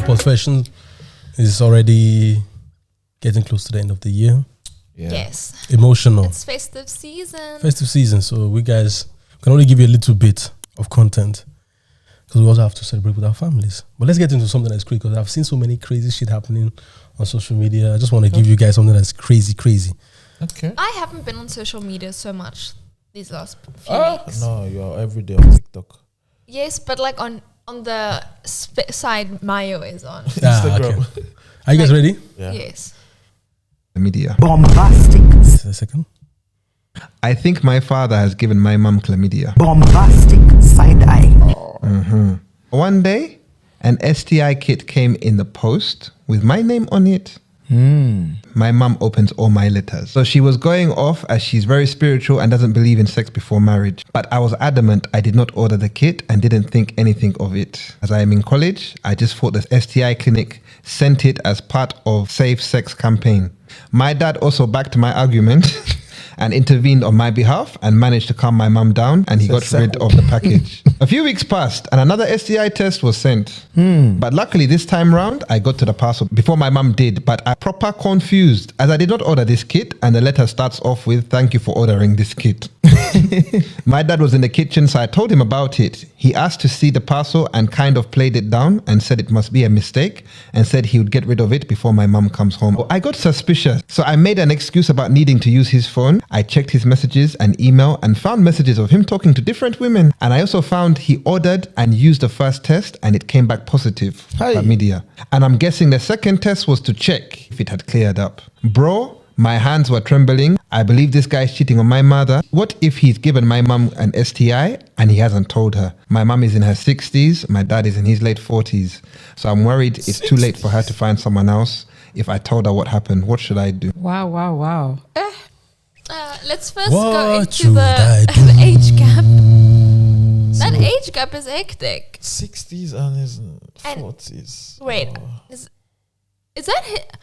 confession is already getting close to the end of the year. Yeah. Yes. Emotional. It's festive season. Festive season. So we guys can only give you a little bit of content because we also have to celebrate with our families. But let's get into something that's crazy because I've seen so many crazy shit happening on social media. I just want to give you guys something that's crazy. Okay. I haven't been on social media so much these last few weeks. No, you're every day on TikTok. Yes, but like on the side Mayo is on. Instagram. Okay. Are you guys ready? Yeah. Yes. Chlamydia. Bombastic. Just a second. I think my father has given my mum chlamydia. Bombastic side eye. One day, an STI kit came in the post with my name on it. My mum opens all my letters. So she was going off as she's very spiritual and doesn't believe in sex before marriage. But I was adamant I did not order the kit and didn't think anything of it. As I am in college, I just thought the STI clinic sent it as part of safe sex campaign. My dad also backed my argument and intervened on my behalf and managed to calm my mum down, and he got rid of the package. A few weeks passed and another STI test was sent. But luckily this time round, I got to the parcel before my mum did, but I proper confused as I did not order this kit and the letter starts off with, "Thank you for ordering this kit." My dad was in the kitchen, so I told him about it. He asked to see the parcel and kind of played it down and said it must be a mistake and said he would get rid of it before my mum comes home. I got suspicious, so I made an excuse about needing to use his phone. I checked his messages and email and found messages of him talking to different women. And I also found he ordered and used the first test and it came back positive. Chlamydia. And I'm guessing the second test was to check if it had cleared up. Bro, my hands were trembling. I believe this guy is cheating on my mother. What if he's given my mum an STI and he hasn't told her? My mum is in her 60s. My dad is in his late 40s. So I'm worried it's too late for her to find someone else. If I told her what happened, what should I do? Wow. Let's first What go into should I the age gap. That age gap is hectic. 60s and his 40s. Wait, is that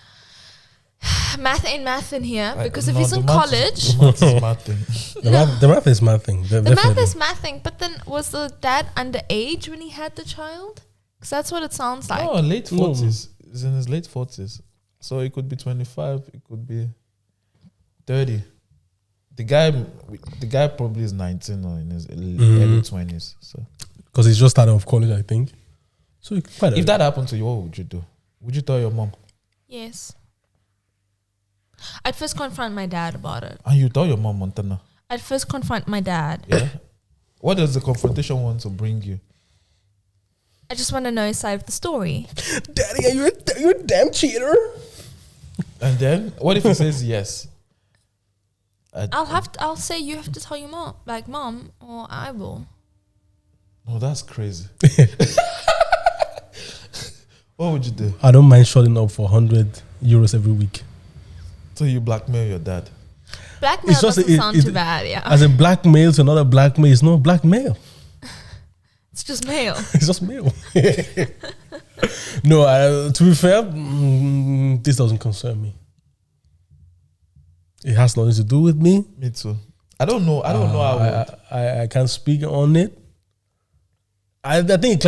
math in here? Because if he's in college, The math is mathing. The math is math thing. the math is mathing. But then was the dad underage when he had the child? Because that's what it sounds like. No, late 40s. He's in his late 40s. So it could be 25. It could be 30. The guy probably is 19 or in his early 20s. So because he's just started off college, I think. So quite if that happened to you, what would you do? Would you tell your mom? Yes. I'd first confront my dad about it. And you tell your mom, Montana? I'd first confront my dad. Yeah. What does the confrontation want to bring you? I just want to know his side of the story. Daddy, are you a damn cheater? And then what if he says yes? I'll say you have to tell your mom, like mom, or I will. No, that's crazy. What would you do? I don't mind shutting up for 100 euros every week. So you blackmail your dad? Blackmail doesn't sound too bad, yeah. As a blackmail to another blackmail, it's not blackmail. It's just mail. It's just mail. No, to be fair, this doesn't concern me. It has nothing to do with me. Me too. I don't know. I don't know how. I can't speak on it. I think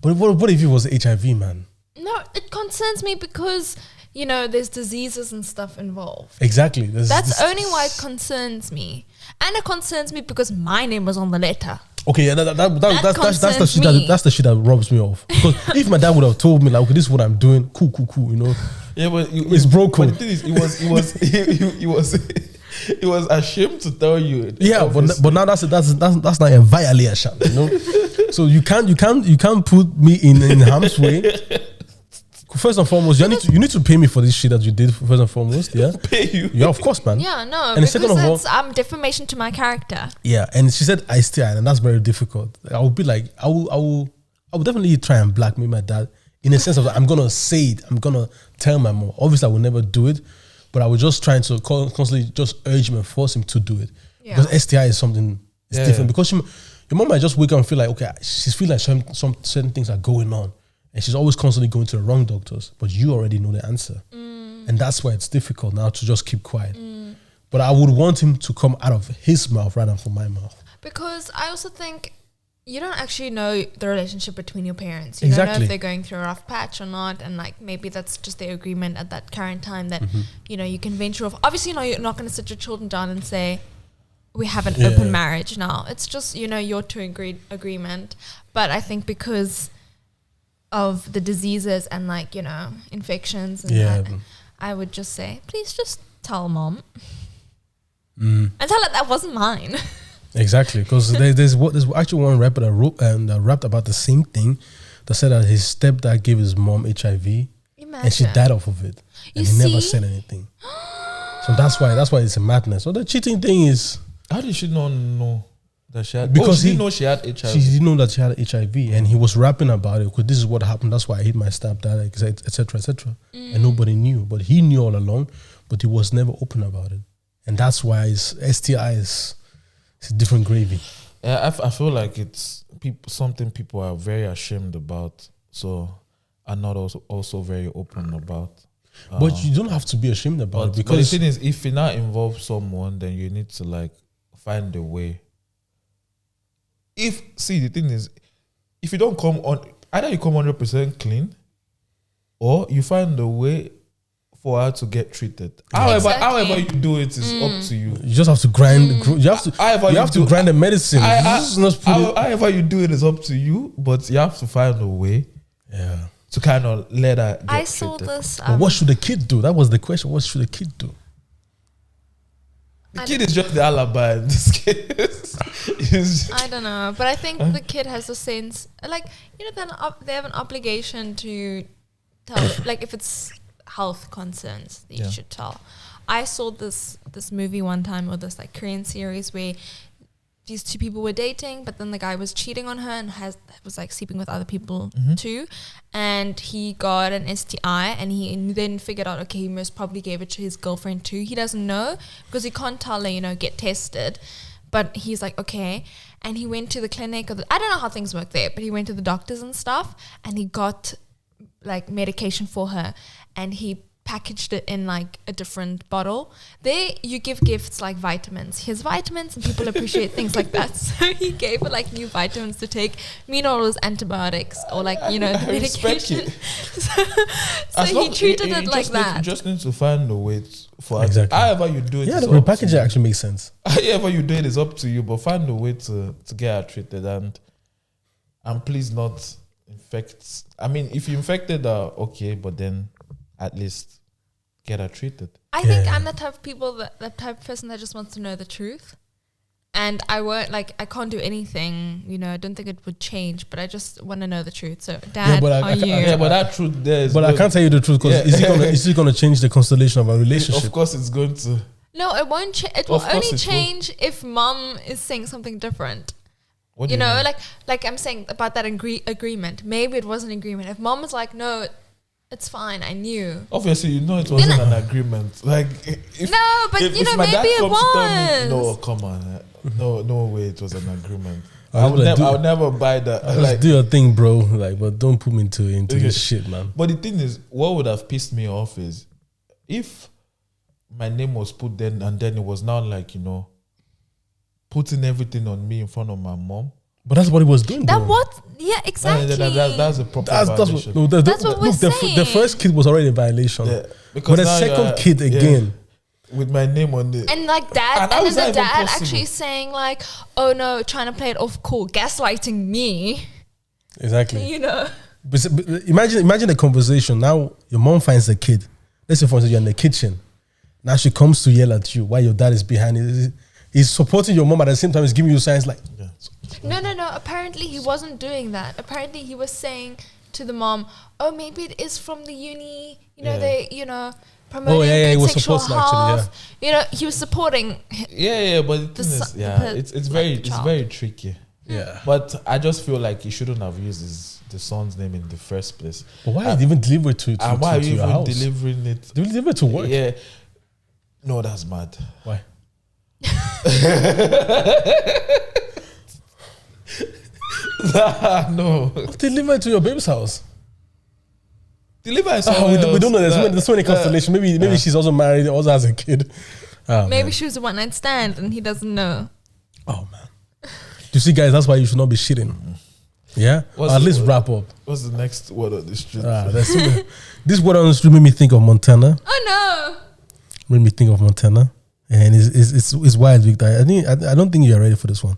but what if it was HIV, man? No, it concerns me because, you know, there's diseases and stuff involved. Exactly. That's only why it concerns me. And it concerns me because my name was on the letter. Okay, yeah, that's the shit me. that's the shit that rubs me off. Because if my dad would have told me like, okay, this is what I'm doing, cool, you know. Yeah, but it's broken. But the thing is, he was ashamed to tell you. Yeah, but now that's not a violation, you know. So you can't put me in harm's way. First and foremost, you need to pay me for this shit that you did. First and foremost, yeah. Pay you? Yeah, of course, man. Yeah, no, and because it's defamation to my character. Yeah, and she said I still, and that's very difficult. I would be like, I will definitely try and blackmail my dad in a sense of I'm gonna say it, I'm gonna tell my mom. Obviously, I will never do it, but I was just trying to constantly just urge him and force him to do it. Yeah. Because STI is something different. Because your mom might just wake up and feel like, okay, she's feeling like some certain things are going on. And she's always constantly going to the wrong doctors, but you already know the answer. And that's why it's difficult now to just keep quiet. But I would want him to come out of his mouth rather than from my mouth. Because I also think you don't actually know the relationship between your parents. You don't know Exactly. if they're going through a rough patch or not, and like maybe that's just their agreement at that current time that you know you can venture off. Obviously, you're not going to sit your children down and say we have an open marriage now. It's just your two agreement. But I think because of the diseases and like infections and that, I would just say please just tell mom and tell her that wasn't mine. Exactly, because there's actually one rapper that wrote and rapped about the same thing, that said that his stepdad gave his mom HIV and she died off of it, and he never said anything. So that's why it's a madness. So the cheating thing is, how did she not know that she had? Because she didn't know she had HIV. She didn't know that she had HIV, and he was rapping about it because this is what happened. That's why I hit my stepdad, etc., etc. And nobody knew, but he knew all along, but he was never open about it, and that's why his STI is. It's a different gravy. Yeah, I feel like it's something people are very ashamed about, so are not also very open about. But you don't have to be ashamed about it, because but the thing is, if you now involve someone, then you need to like find a way. The thing is, if you don't come on, either you come 100% clean, or you find a way for her to get treated. However you do it is up to you. You just have to grind. You have to grind the medicine. However you do it is up to you, but you have to find a way. Yeah. To kind of let her get I saw treated. this. But what should the kid do? That was the question. What should the kid do? The kid is just the alibi in this case. I don't know, but I think the kid has a sense, like they have an obligation to tell, like if it's health concerns that you should tell. I saw this movie one time, or this like Korean series where these two people were dating, but then the guy was cheating on her and was like sleeping with other people too, and he got an STI, and he then figured out, okay, he most probably gave it to his girlfriend too. He doesn't know because he can't tell her, get tested, but he's like, okay. And he went to the clinic, I don't know how things work there, but he went to the doctors and stuff, and he got like medication for her, and he packaged it in like a different bottle. There you give gifts like vitamins. Here's vitamins, and people appreciate things like that. So he gave her like new vitamins to take. Meanwhile, it was antibiotics or like the medication. so he treated it like that. You just need to find a way for exactly. However you do it. Yeah, the repackaging actually makes sense. However you do it is up to you, but find a way to get her treated, and please not infect. I mean, if you infected her, okay, but then at least get her treated. I think I'm the type of people that type of person that just wants to know the truth, and I can't do anything. I don't think it would change, but I just want to know the truth. So, Dad, but that truth there is. But I can't tell you the truth, because is it gonna change the constellation of our relationship? Of course, it's going to. No, it won't change. It will only change if Mom is saying something different. What do you mean? like I'm saying about that agreement. Maybe it was an agreement. If Mom was like, no, it's fine, I knew. Obviously, it wasn't an agreement. Like, if maybe my dad it comes to tell was. me, no, come on, no way, it was an agreement. I would never buy that. Like, do your thing, bro. Like, but don't put me into this shit, man. But the thing is, what would have pissed me off is if my name was put then, and then it was now like putting everything on me in front of my mom. But that's what he was doing. Yeah, exactly. That's a proper violation. That's what we're saying. The first kid was already in violation. Yeah, but the second kid again. With my name on it. And like dad, and then the dad actually saying like, oh no, trying to play it off cool, gaslighting me. Exactly. But imagine the conversation. Now your mom finds the kid. Let's say for instance you're in the kitchen. Now she comes to yell at you while your dad is behind it. He's supporting your mom at the same time. He's giving you signs like. No. Apparently he wasn't doing that. Apparently he was saying to the mom, "Oh, maybe it is from the uni. They promoting good sexual health." Actually, he was supporting. Yeah. But the thing is, it's very tricky. Yeah. But I just feel like he shouldn't have used the son's name in the first place. But why even deliver it to why to your house? Delivering it? Deliver it to work. Yeah. No, that's mad. Why? No. Deliver it to your baby's house. Deliver it we don't know. There's so many constellations. Maybe she's also married, also has a kid. Maybe she was a one-night stand and he doesn't know. Oh man. You see, guys, that's why you should not be shitting. Yeah? Or at least wrap up. What's the next word on the street? This word on the street made me think of Montana. Oh no. Made me think of Montana. And it's wild, Victor. I don't think you're ready for this one.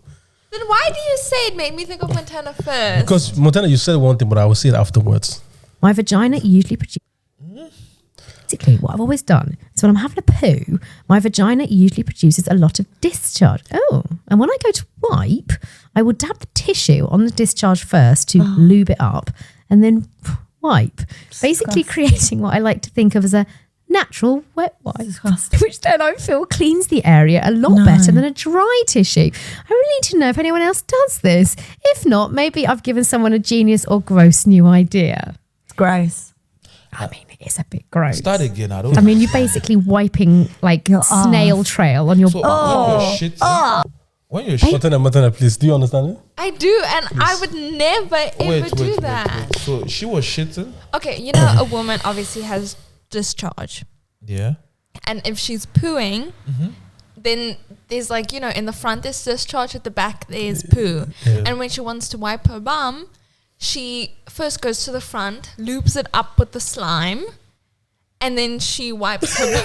Then why do you say it made me think of Montana first? Because Montana, you said one thing, but I will say it afterwards. My vagina usually produces. Basically, what I've always done is when I'm having a poo, my vagina usually produces a lot of discharge. Oh, and when I go to wipe, I will dab the tissue on the discharge first to lube it up and then wipe. Basically creating what I like to think of as a natural wet wipe, which then I feel cleans the area a lot better than a dry tissue. I really need to know if anyone else does this. If not, maybe I've given someone a genius or gross new idea. It's gross. I mean, it is a bit gross. Start again. I mean, you're basically wiping like snail trail on your. So when you're shitting, Montana, please, do you understand it? I do, and I would never ever do that. Wait. So she was shitting. Okay, you know, a woman obviously has discharge. Yeah. And if she's pooing, then there's like, you know, in the front there's discharge, at the back there's poo. Yeah. And when she wants to wipe her bum, she first goes to the front, lubes it up with the slime, and then she wipes her bum.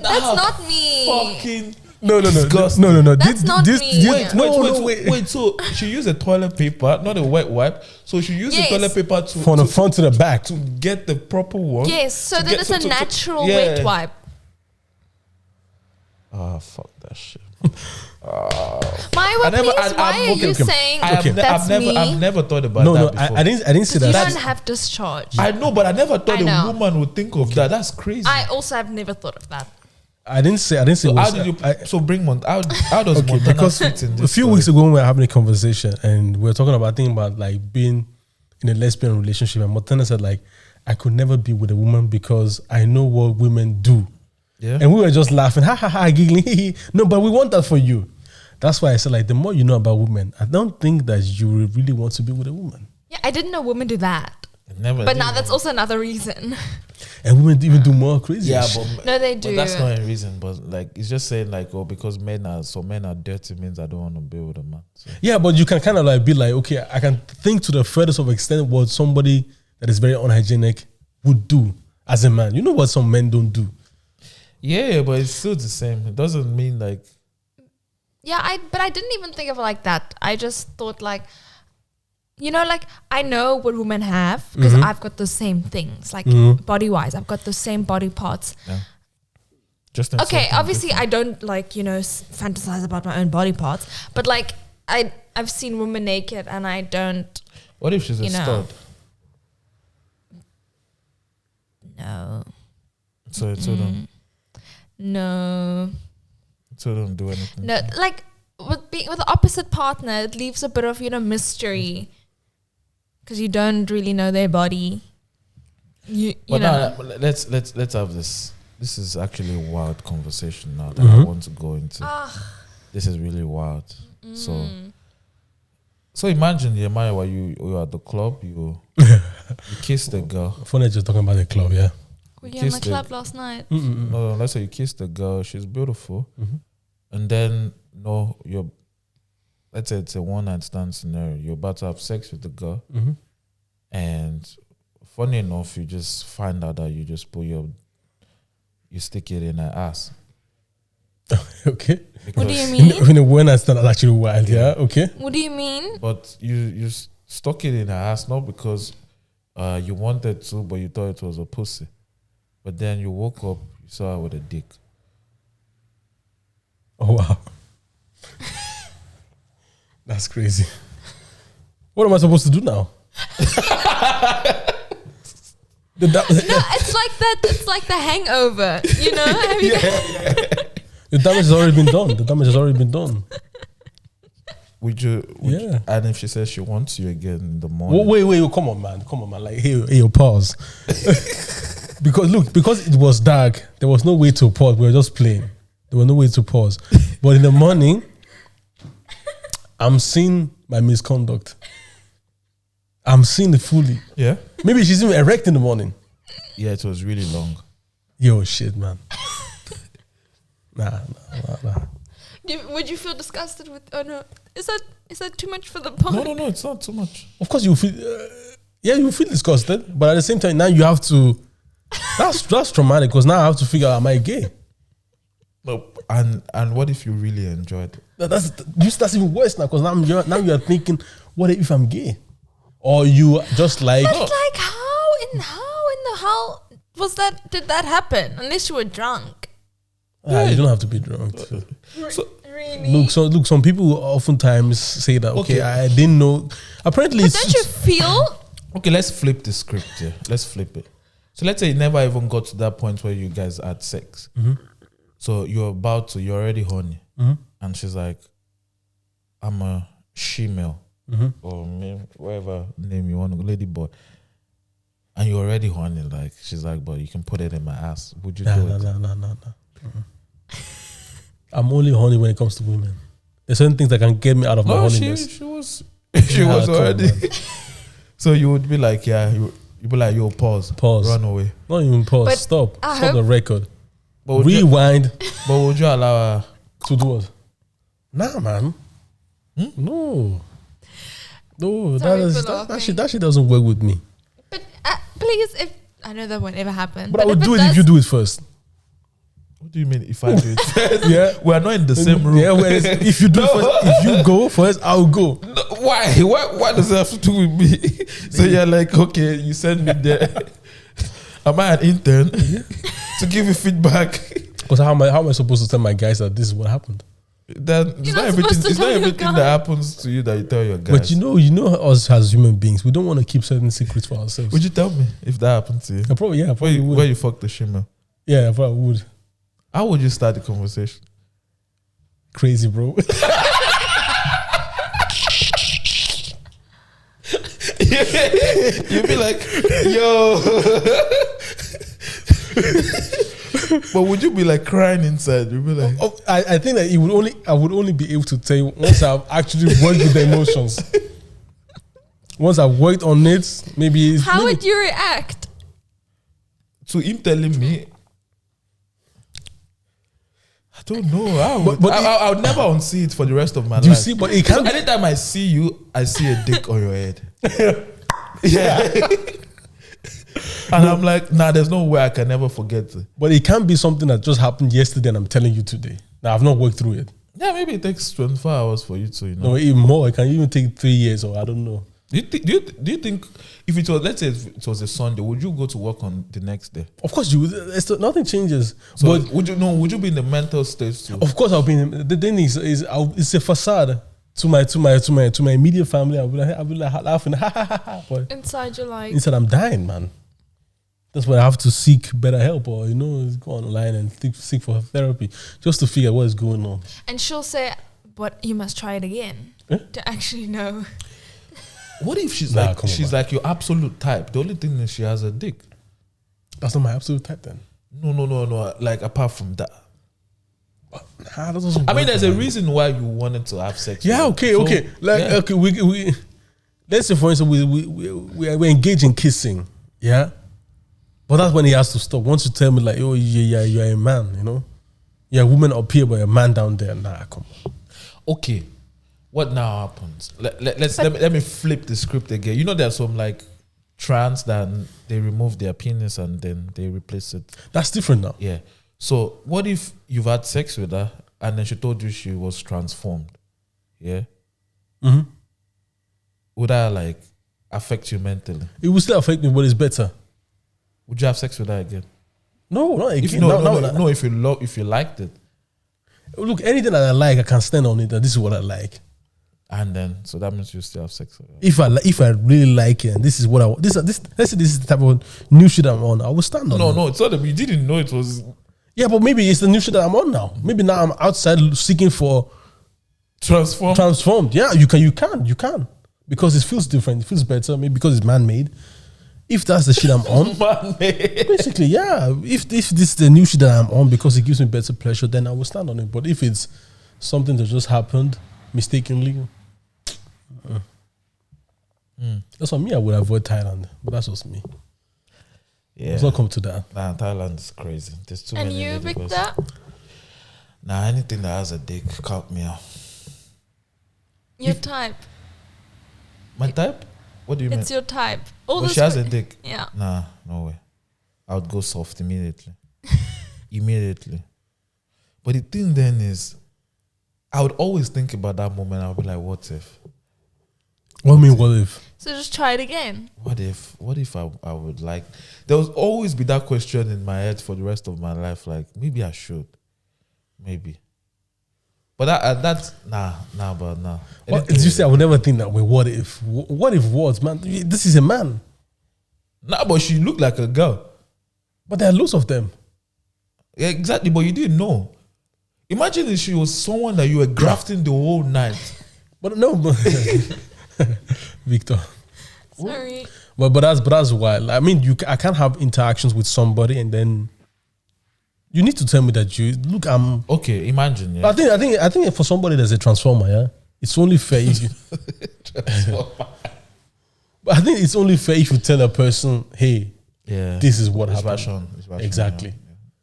That's not me. Fucking No. disgusting. No. That's not me. Wait. So she used a toilet paper, not a wet wipe. So she used the toilet paper from the front to the back to get the proper one. Yes, so then it's a natural wet wipe. Fuck that shit. Why are you saying that's me? I've never thought about that before. I didn't say You that. don't have discharge. I know, but I never thought a woman would think of that. That's crazy. I also have never thought of that. I didn't say. So how did you? So bring how does Montana because fit in this? A few weeks ago when we were having a conversation and we were talking about things about like being in a lesbian relationship, and Montana said like I could never be with a woman because I know what women do. Yeah. And we were just laughing, giggling. No, but we want that for you. That's why I said like the more you know about women, I don't think that you really want to be with a woman. Yeah, I didn't know women do that. But now that's also another reason. And women even do more crazy. Yeah, shit. but no, they do. But that's not a reason. But like it's just saying like, because men are dirty means I don't want to be with a man. So. Yeah, but you can kind of like be like, okay, I can think to the furthest of extent what somebody that is very unhygienic would do as a man. You know what some men don't do. Yeah, but it's still the same. It doesn't mean like. Yeah, but I didn't even think of it like that. I just thought like, you know, like I know what women have because I've got the same things, like body wise, I've got the same body parts. Yeah. Just okay, obviously I don't like, you know, fantasize about my own body parts, but like I've seen women naked and I don't. What if she's a stud? No. So don't. No. So don't do anything. No, like with the opposite partner, it leaves a bit of, you know, mystery because you don't really know their body. You know. Now, let's have this. This is actually a wild conversation now that I want to go into. This is really wild. So imagine, Jeremiah, while you were at the club, you kissed the girl. Funny just talking about the club, yeah. Were you in the club last night? No, let's say you kissed the girl. She's beautiful. And then, let's say it's a one-night stand scenario. You're about to have sex with the girl. And funny enough, you just find out that you just you stick it in her ass. Okay. What do you mean? In a one-night stand, that's actually wild, yeah? Okay. What do you mean? But you stuck it in her ass, not because you wanted to, but you thought it was a pussy. But then you woke up, you saw her with a dick. Oh, wow. That's crazy. What am I supposed to do now? No, it's like that. It's like the Hangover, you know? The damage has already been done. Would you? Yeah. And if she says she wants you again in the morning? Wait, come on, man. Like, hey, pause. Because it was dark, there was no way to pause. We were just playing. There was no way to pause. But in the morning, I'm seeing my misconduct. I'm seeing it fully. Yeah. Maybe she's even erect in the morning. Yeah, it was really long. Yo, shit, man. Nah. Would you feel disgusted with? Oh no, is that too much for the pod? No, it's not too much. Of course, you feel. You feel disgusted, but at the same time, now you have to. That's traumatic because now I have to figure out, am I gay? No, and what if you really enjoyed it? That's even worse now because now you're thinking, what if I'm gay? Or you just like. But like, how in the hell was that? Did that happen? Unless you were drunk. You don't have to be drunk. So, really? Look. Some people oftentimes say that. Okay, I didn't know. Apparently, but don't you feel? Okay, let's flip the script here. Let's flip it. So let's say you never even got to that point where you guys had sex. Mm-hmm. So you're already horny, and she's like, "I'm a she-male." Or whatever name you want, lady boy, and you're already horny. Like she's like, but you can put it in my ass. Would you do it? No. I'm only horny when it comes to women. There's certain things that can get me out of my horniness. She was already. So you would be like, you'd be like, yo, pause, run away. Not even pause. But stop the record. But rewind. But would you allow her to do what? Nah, man. No. That shit doesn't work with me. But please, if I know that won't ever happen. But I would do it if you do it first. What do you mean if I do it first? Yeah, we're not in the same room. Yeah, if you do first, if you go first, I'll go. No, why? Why does it have to do with me? So you're like, okay, you send me there. Am I an intern to give you feedback? Because how am I supposed to tell my guys that this is what happened? It's not everything that happens to you that you tell your guys. But you know us as human beings, we don't want to keep certain secrets for ourselves. Would you tell me if that happened to you? I probably would. Where you fucked the shimmer? Yeah, I probably would. How would you start the conversation? Crazy, bro. You'd be like, yo. But would you be like crying inside? You'd be like, I think that I would only be able to tell you once I've actually worked with the emotions. Once I've worked on it, maybe. How would you react to him telling me? I don't know. I would never unsee it for the rest of my life. You see, but it can't. So anytime I see you, I see a dick on your head. Yeah. And I'm like, nah, there's no way I can never forget it. But it can't be something that just happened yesterday and I'm telling you today. Now, I've not worked through it. Yeah, maybe it takes 24 hours for you to, No, even more. It can even take 3 years or I don't know. Do you think if it was, let's say it was a Sunday, would you go to work on the next day? Of course you would. Nothing changes. So but would you be in the mental state too? Of course I'll be in the thing is it's a facade to my immediate family. I'll be like laughing. But inside you're like I'm dying, man. That's why I have to seek better help or go online and seek for therapy just to figure out what is going on. And she'll say, but you must try it again to actually know. What if she's like your absolute type? The only thing is she has a dick. That's not my absolute type then. No. Like apart from that. That doesn't work, there's a reason why you wanted to have sex. Yeah, okay. Okay, we let's say for instance we engage in kissing. Yeah. But that's when he has to stop. Once you tell me like, oh yeah, you're a man, you're a woman up here, but you're a man down there. Nah, come on. Okay. What now happens? Let me flip the script again. There's some like trans that they remove their penis and then they replace it. That's different now. Yeah. So what if you've had sex with her and then she told you she was transformed? Yeah. Mm-hmm. Would that like affect you mentally? It will still affect me, but it's better. Would you have sex with her again? No, not again. No. If you liked it. Look, anything that I like, I can stand on it. And this is what I like. And then, so that means you still have sex with her. If I really like it, and this is what I want. Let's say this is the type of new shit I'm on. I will stand on it. No, it's not that you didn't know it was. Yeah, but maybe it's the new shit that I'm on now. Maybe now I'm outside seeking for transformed. Yeah, you can because it feels different. It feels better. Maybe because it's man-made. If that's the shit I'm on, basically, yeah. If this is the new shit that I'm on because it gives me better pleasure, then I will stand on it. But if it's something that just happened mistakenly, that's what me. I would avoid Thailand, but that's just me. Yeah, let's not come to that. Nah, Thailand is crazy. There's too many. And you, Victor? Nah, anything that has a dick, count me out. Your type. My type? What do you mean? It's your type. All But this she has que- a dick. Yeah. Nah, no way. I would go soft immediately. Immediately. But the thing then is, I would always think about that moment. I would be like, what if? What mean? What if? So just try it again. What if I would like? There will always be that question in my head for the rest of my life. Like, maybe I should. Maybe. But that's nah. What, did you say I would never think that way? What if? What if what, man? This is a man. Nah, but she looked like a girl. But there are lots of them. Yeah, exactly, but you didn't know. Imagine if she was someone that you were grafting the whole night. But no, Victor. Sorry. But that's wild. I mean, I can't have interactions with somebody and then you need to tell me that you look. I'm Okay, imagine. Yeah. I think for somebody there's a transformer. Yeah, it's only fair if you. But I think it's only fair if you tell a person, "Hey, Yeah, this is what It's happened." passion, Exactly. yeah.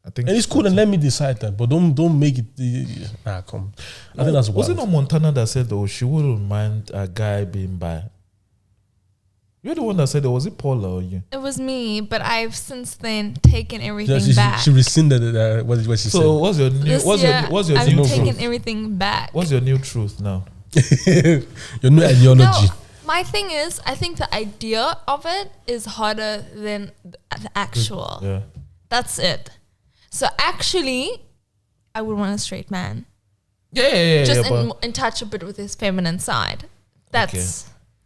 I think, And it's cool, and let me decide that. But don't make it. Come. I think that's was it wild. not Montana that said though she wouldn't mind a guy being bi? You're the one that said it. Was it Paula or you? It was me, but I've since then taken everything She back. rescinded it. What she So said. what's your new? This What's year, your I've new taken truth? everything back. What's your new truth now? Your new ideology. No, my thing is, I think the idea of it is harder than the actual. Yeah. That's it. So actually, I would want a straight man. Yeah. Just But, in touch a bit with his feminine side. That's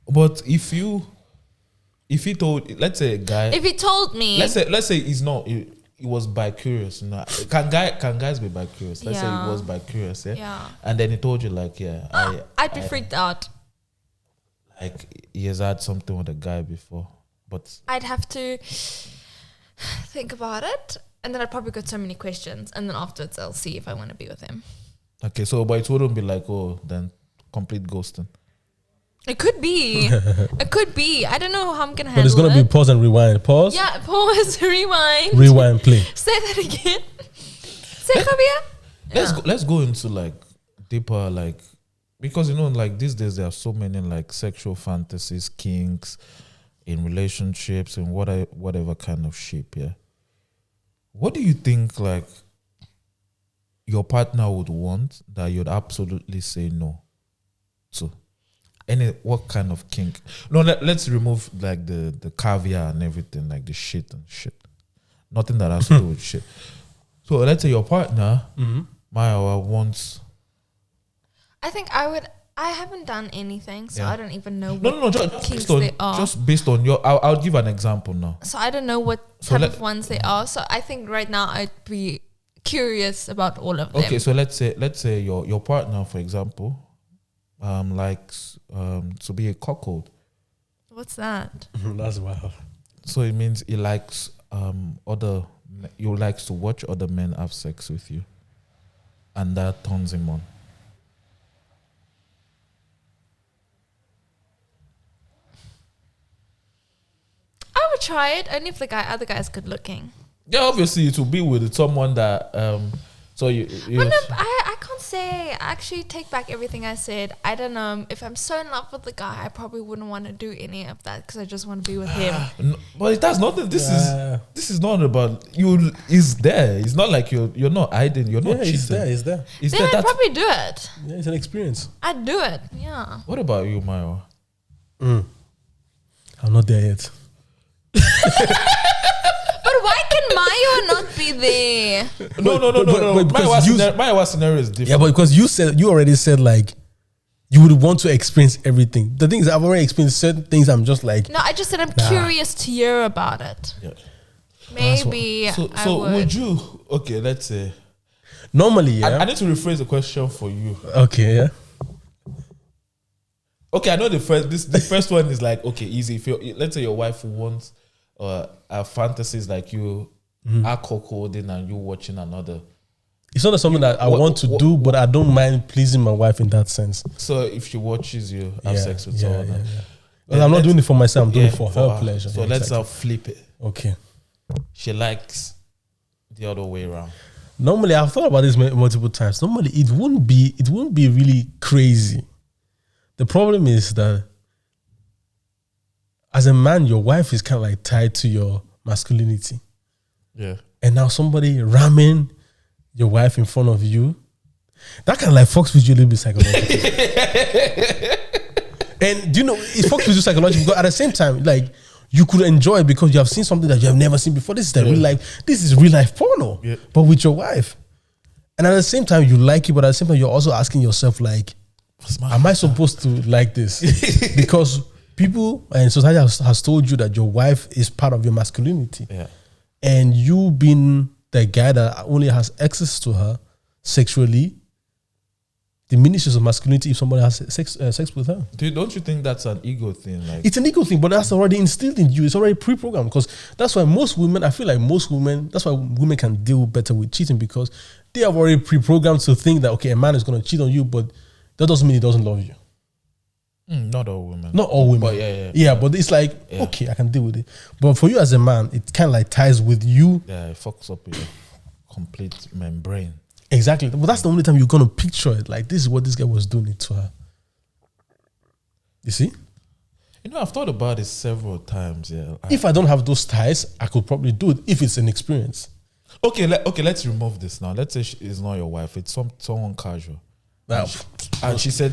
but if he told, let's say a guy, if he told me. let's say he's not. He was bi-curious. You know? Can guys be bi-curious? Let's say Yeah. he was bi-curious, yeah? Yeah. And then he told you like, yeah, I'd be freaked out. like he has had something with a guy before, but I'd have to think about it, and then I'd probably got so many questions, and then afterwards I'll see if I want to be with him. okay. So, but it wouldn't be like, oh, then complete ghosting. It could be. It could be. I don't know how I'm gonna handle it. But it's gonna be pause and rewind. Pause. Yeah, pause, rewind. Rewind. Play. Say that again. Say Javier. Let's go into like deeper, like, because you know, like these days there are so many like sexual fantasies, kinks in relationships and whatever kind of shape. Yeah. What do you think like your partner would want that you'd absolutely say no to? What kind of kink? No, let's remove like the caviar and everything, like the shit and shit. Nothing that has to do with shit. So let's say your partner, Maya, wants. I think I would. I haven't done anything, so Yeah. I don't even know what No, just kinks based on, they are. just based on your. I'll give an example now. So I don't know what So type of ones they are. So I think right now I'd be curious about all of them. Okay, so let's say your partner, for example, likes to be a cuckold. What's that? That's wild. So it means he likes you likes to watch other men have sex with you, and that turns him on. I would try it only if the other guy's good looking. Yeah, obviously it will be with someone that so you But no, I can't say. I actually take back everything I said. I don't know. If I'm so in love with the guy, I probably wouldn't want to do any of that because I just want to be with him. No, but it has nothing. This is not about you. Is there? It's not like you're not hiding. You're not cheating. It's there. It's Then there. I'd That's, probably do it. Yeah, it's an experience. I'd do it. Yeah. what about you, Maya? I'm not there yet. But why can Mayo not be there? No. because My scenario is different. Yeah, but because you already said like you would want to experience everything. The thing is, I've already experienced certain things. I'm just like, No, I just said I'm curious to hear about it. Yeah. Maybe So I would. you? Okay, let's say. normally, yeah. I need to rephrase the question for you. Okay, yeah. Okay, I know the first one is like, okay, easy. If let's say your wife wants fantasies like you are cuckolding and you watching another. It's not something that I want to do, but I don't mind pleasing my wife in that sense. So if she watches you have sex with yeah, someone, yeah, and- yeah. then Well, I'm not let's- doing it for myself. I'm doing yeah, it for her pleasure. So Yeah, let's exactly. flip it. Okay. She likes the other way around. Normally, I've thought about this multiple times. Normally, it wouldn't be really crazy. The problem is that as a man, your wife is kind of like tied to your masculinity. Yeah. And now somebody ramming your wife in front of you, that kind of like fucks with you a little bit psychologically. And do you know, it fucks with you psychologically because at the same time, like, you could enjoy it because you have seen something that you have never seen before. This is real life. This is real life porno, but with your wife. And at the same time, you like it, but at the same time, you're also asking yourself, like, am I supposed to like this? Because people and society has told you that your wife is part of your masculinity. Yeah. And you being the guy that only has access to her sexually diminishes the masculinity if somebody has sex with her. Dude, don't you think that's an ego thing? Like, it's an ego thing, but that's already instilled in you. It's already pre-programmed because that's why most women, I feel like most women, that's why women can deal better with cheating because they have already pre-programmed to think that, okay, a man is going to cheat on you, but that doesn't mean he doesn't love you. Not all women. Not all women. But yeah, but it's like, okay, I can deal with it. But for you as a man, it kind of like ties with you. Yeah, it fucks up your complete membrane. Exactly. But that's the only time you're going to picture it. Like, this is what this guy was doing it to her. You see? You know, I've thought about it several times. Yeah. If I don't have those ties, I could probably do it if it's an experience. Okay, let's remove this now. Let's say it's not your wife. It's someone casual. And she said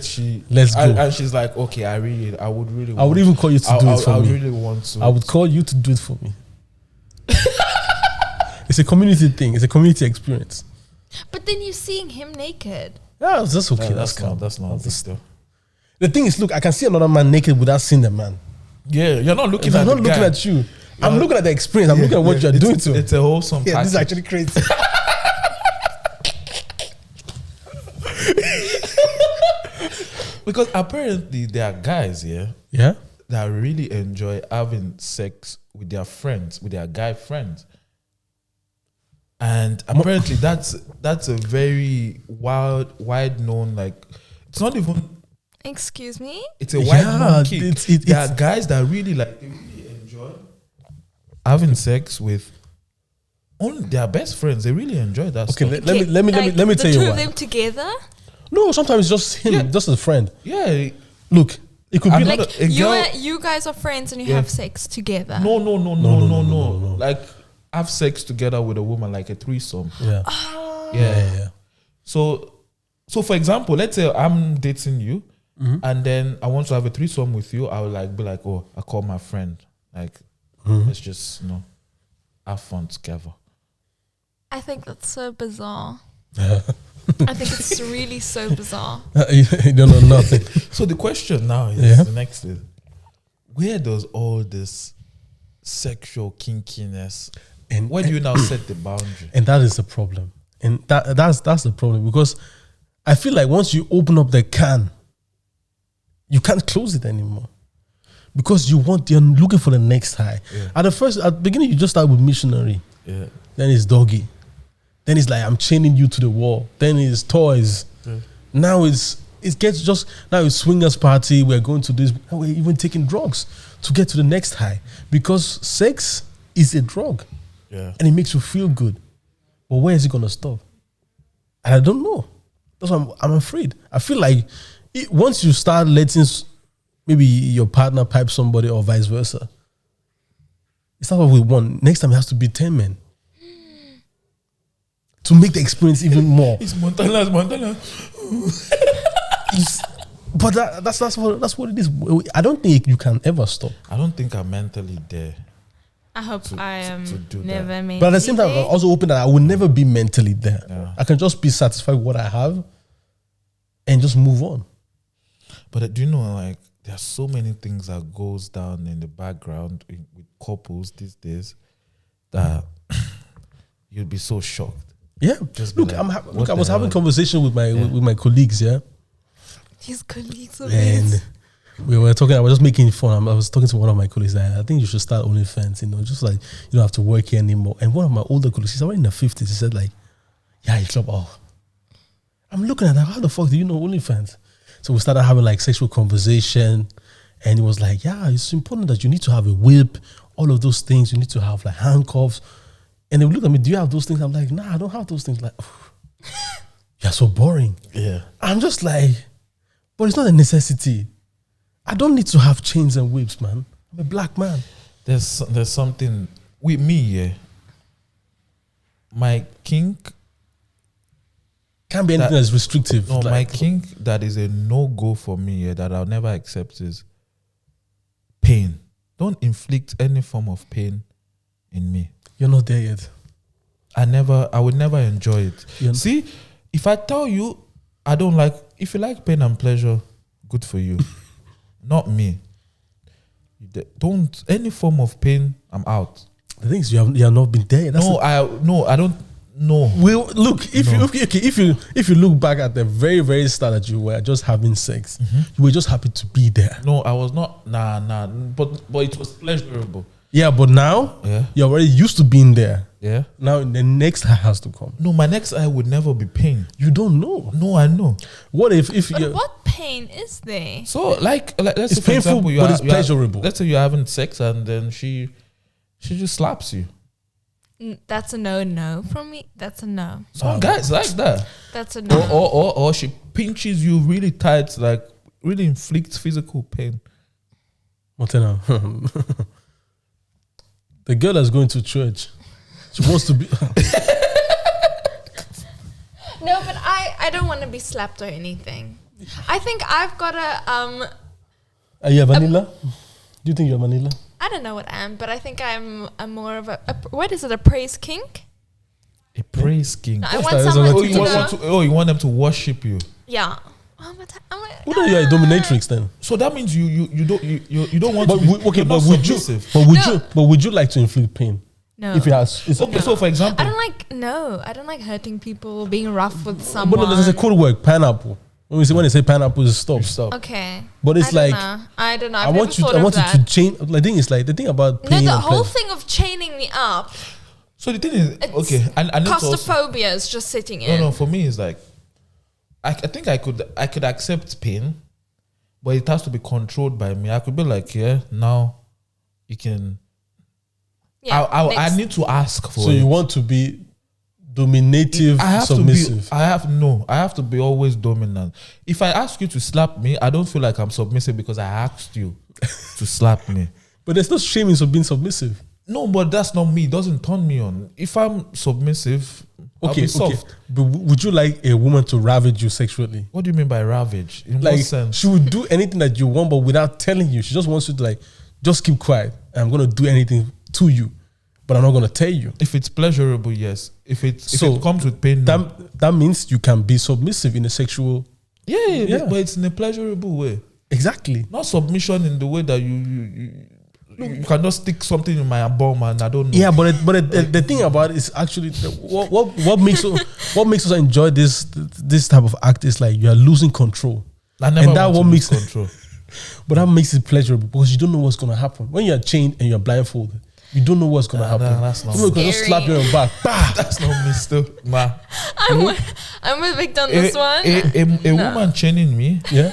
let's go. And she's like, okay, I would even call you to do it for me. I would really want to. I would call you to do it for me. It's a community thing. It's a community experience. But then you're seeing him naked. Yeah, that's okay. No, that's not still. The thing is, look, I can see another man naked without seeing the man. Yeah, you're not looking at I'm not looking at you. I'm looking at the experience. I'm looking at what you're doing to him. It's a wholesome package. This is actually crazy. Because apparently there are guys that really enjoy having sex with their friends, with their guy friends. And apparently that's a very wide known, like, it's not even. Excuse me? It's a wide known kick. There are guys that really enjoy having sex with only their best friends. They really enjoy that stuff. Let me tell you the two why. of them together? No, sometimes it's just him, just a friend. Yeah. Look, it could be like you guys are friends and you have sex together. No. Like, have sex together with a woman, like a threesome. Yeah. Oh. Yeah. So for example, let's say I'm dating you, and then I want to have a threesome with you. I would be like, oh, I call my friend. Like, let's just have fun together. I think that's so bizarre. I think it's really so bizarre. You don't know nothing. So the question now is the next is, where does all this sexual kinkiness, and where do you now set the boundary? And that is the problem. And that's the problem, because I feel like once you open up the can, you can't close it anymore. Because you're looking for the next high. Yeah. At the beginning, you just start with missionary. Yeah. Then it's doggy. Then it's like, I'm chaining you to the wall. Then it's toys. Yeah. Now it's swingers party. We're going to this. We're even taking drugs to get to the next high, because sex is a drug. Yeah. And it makes you feel good. But where is it going to stop? And I don't know. That's why I'm afraid. I feel like once you start letting maybe your partner pipe somebody or vice versa, it's not what we want. Next time it has to be 10 men. To make the experience even more. It's Montana. But that's what it is. I don't think you can ever stop. I don't think I'm mentally there. I hope I am never mentally there. But at the same time, I'm also hoping that I will never be mentally there. Yeah. I can just be satisfied with what I have and just move on. But do you know, like, there are so many things that goes down in the background with couples these days that you'd be so shocked. Yeah, look, I was having conversation with my colleagues. Yeah, his colleagues, and we were talking. I was just making fun. I was talking to one of my colleagues. I think you should start OnlyFans. Just like you don't have to work here anymore. And one of my older colleagues, he's already in the 50s. He said like, "Yeah, you club off." I'm looking at that. How the fuck do you know OnlyFans? So we started having like sexual conversation, and it was like, yeah, it's important that you need to have a whip, all of those things. You need to have like handcuffs. And they would look at me, do you have those things? I'm like, nah, I don't have those things. Like, you're so boring. Yeah. I'm just like, but it's not a necessity. I don't need to have chains and whips, man. I'm a black man. There's something with me, yeah. My kink Can't be anything that's restrictive. No, like, my kink that is a no-go for me, that I'll never accept is pain. Don't inflict any form of pain in me. You're not there yet. I would never enjoy it. Yeah. See, if I tell you I don't like, if you like pain and pleasure, good for you. Not me. Don't, any form of pain, I'm out. The thing is, you have not been there. That's I don't know. Well, look, if you look back at the very, very start that you were just having sex, you were just happy to be there. No, I was not. Nah. But it was pleasurable. Yeah, but now you're already used to being there. Yeah. Now the next high has to come. No, my next eye would never be pain. You don't know. No, I know. What if But what pain is there? So like let's it's say, for painful, example, but it's pleasurable. Let's say you're having sex and then she just slaps you. That's a no from me. That's a no. Some guys like that. That's a no. Or she pinches you really tight, like really inflicts physical pain. Montana. The girl that's going to church, she wants to be. No, but I don't want to be slapped or anything. I think I've got a Are you a vanilla? Do you think you're a vanilla? I don't know what I am, but I think I'm a more of a what is it? A praise kink? A praise king. No, I What's want that? someone Is to, you want them to worship you. yeah. What are you a dominatrix then? So that means you don't want But to be, okay, you're but not would you? submissive. But would you like to inflict pain? No. If it has, it's Okay, so for example, I don't like hurting people, being rough with But someone. no, there's a code word, pineapple. When they say pineapple, stop. Okay. But it's I like don't know. I want you to change. The thing is like the thing about No, pain the and whole pleasure. thing of chaining me up. so the thing is, okay, and it's also, Claustrophobia is just sitting in. no, for me it's like, I think I could accept pain, but it has to be controlled by me. I could be like, yeah, now you can. Yeah, I need to ask for So it. you want to be dominative, I have submissive. to be. I have to be always dominant. If I ask you to slap me, I don't feel like I'm submissive because I asked you to slap me. But there's no shame in being submissive. No, but that's not me. It doesn't turn me on. If I'm submissive, I'll be soft. But would you like a woman to ravage you sexually? What do you mean by ravage? In Like what sense? she would do anything that you want, but without telling you. She just wants you to like, just keep quiet. And I'm gonna do anything to you, but I'm not gonna tell you. If it's pleasurable, yes. If it comes with pain, no. That means you can be submissive in a sexual. Yeah, but it's in a pleasurable way. Exactly. Not submission in the way that you cannot stick something in my bum and I don't know. Yeah, but the thing about it is actually what makes us enjoy this type of act is like you are losing control. I never and that want to what lose makes control. But that makes it pleasurable because you don't know what's gonna happen when you're chained and you're blindfolded. You don't know what's gonna happen. That's not Someone can just slap you on the back. Bah! That's not me still. Nah. I'm with Victor on this one. A woman chaining me, Yeah.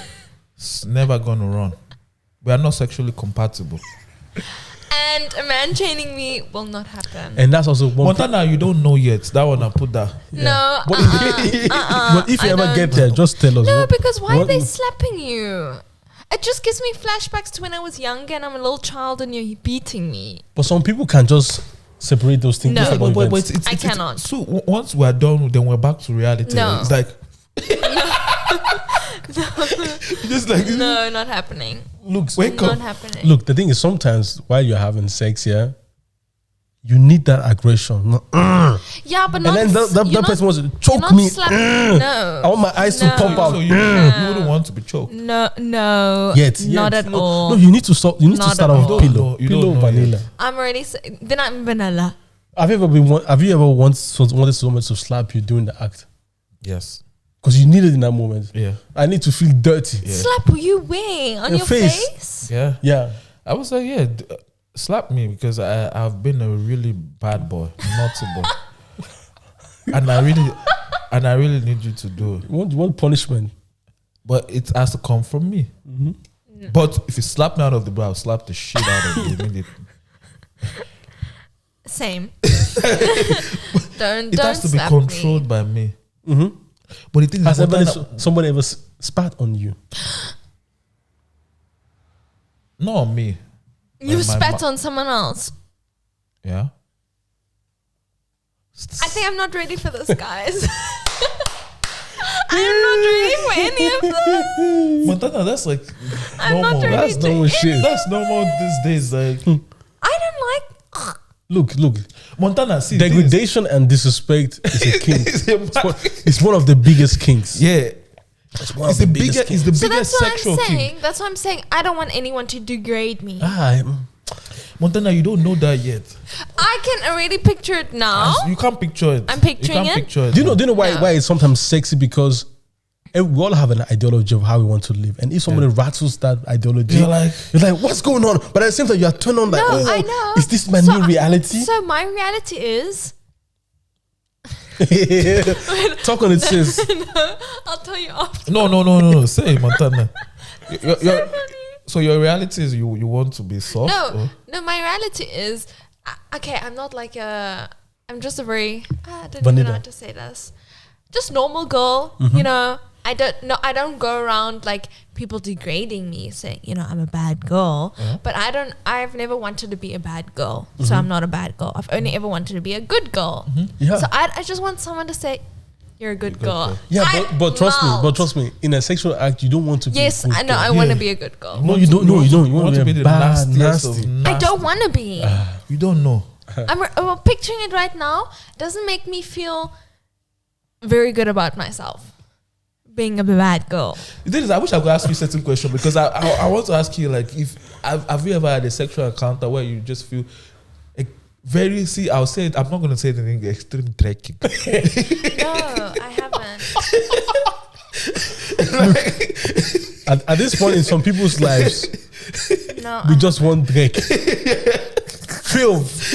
it's never gonna run. We are not sexually compatible. And a man chaining me will not happen. And that's also one. Montana, you don't know yet. That one I put that. No. But, but if you I ever don't. get there, just tell us. No, what- because why are what- they slapping you? It just gives me flashbacks to when I was younger and I'm a little child and you're beating me. But some people can just separate those things. No. just about events. I cannot. So once we're done, then we're back to reality. No. It's like just like No, not happening. Look, wake Not up. happening. look. The thing is, sometimes while you're having sex, yeah, you need that aggression. No, Yeah, but and not. then that you're person wants to you're choke not me. slapping- I No. want my eyes to No. pop out. So you wouldn't want to be choked. No. Yet, Not at no, all. No, you need to stop. You need to Not start at off all. pillow, You pillow don't know vanilla. I'm already. Then I'm vanilla. Have you ever wanted someone to slap you during the act? Yes. Because you need it in that moment. Yeah. I need to feel dirty. Yeah. Slap you where? On Your your face. face? Yeah. Yeah. I was like, yeah, slap me because I've been a really bad boy, naughty boy, and I really need you to do it. You want punishment? But it has to come from me. But if you slap me out of the bra, I'll slap the shit out of you immediately. Same. It has to be slap controlled me. by me. Mm-hmm. But the thing Has is, somebody ever spat on you? not on me. You My spat on someone else. Yeah. I think I'm not ready for this, guys. I'm not ready for any of this. Montana, that's like I'm not normal. ready That's to normal shit. That's normal these days. Like I don't like. Look. Montana, see Degradation and disrespect is a king. this- It's one of the biggest kings. yeah, It's one it's of the biggest biggest. kings. It's the So biggest that's what sexual I'm king. saying. That's what I'm saying. I don't want anyone to degrade me. Montana, you don't know that yet. I can already picture it now. You can't picture it. I'm picturing you can't it. Picture it. Do you know why No. why it's sometimes sexy? Because we all have an ideology of how we want to live, and if somebody rattles that ideology, You're like, what's going on? But at the same time, you're turned on like, No, oh, I know. is this my So new reality? So my reality is. Talk on it, sis. I'll tell you after. no. Say Montana. So your reality is you want to be soft. No. My reality is okay. I'm not like a. I'm just a very. I don't even Vanilla. know how to say this. Just normal girl. You know. I don't go around like people degrading me, saying I'm a bad girl. But I've never wanted to be a bad girl, so I'm not a bad girl. I've only ever wanted to be a good girl. Yeah. So I just want someone to say, "You're a good girl." Yeah, but trust melt. me, in a sexual act, you don't want to be Yes, a good I know. girl. I want to be a good girl. No, you don't. No, you don't. You want to be the bad, nastiest of nasty. I nasty. don't want to be. You don't know. I'm picturing it right now. Doesn't make me feel very good about myself. Being a bad girl. The thing is, I wish I could ask you a certain question because I want to ask you like if have you ever had a sexual encounter where you just feel like very I'll say it, I'm not gonna say anything extreme dreckig. No, I haven't. At this point in some people's lives, No, we just want dreck. Filth.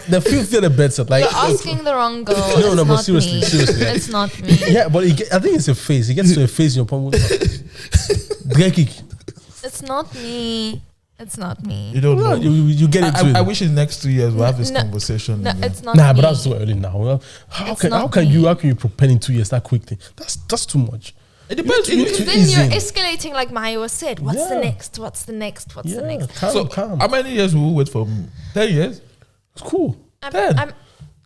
The filthier the better. Like you're asking the wrong girl. No, It's but not seriously, me. seriously. It's not me. yeah, but I think it's a phase. It gets to a phase in your palm. Dreckig. It's not me. It's not me. You don't know. You get into it. I wish in the next 2 years we'll have this No, conversation. No, again. it's not Nah, me. but that's too early now. How It's can not you propel in 2 years that quickly? That's too much. It depends. You need Because to then ease you're in. escalating like Maya said. What's the Yeah. next? What's the next? What's the Yeah, next? calm. How many years will we wait for? 10 years? It's cool. I'm,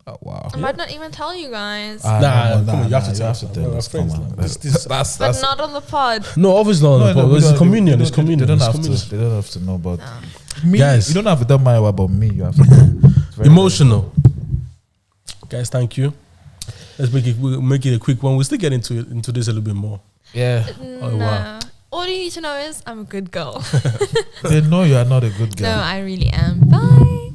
Oh, wow. I might not even tell you guys. Nah, come on, you have to tell us. tell We're us. friends Come on. now. That's but not on the pod. No, obviously not. No, we it's don't- communion. they It's don't- communion. They don't It's have communion. to. They don't have to know about No. me. Guys. You don't have to tell my about me. You have to know. It's very, Emotional. Guys, thank you. Let's make it a quick one. We'll still get into this a little bit more. Yeah. Oh, wow. All you need to know is I'm a good girl. They know you are not a good girl. No, I really am. Bye.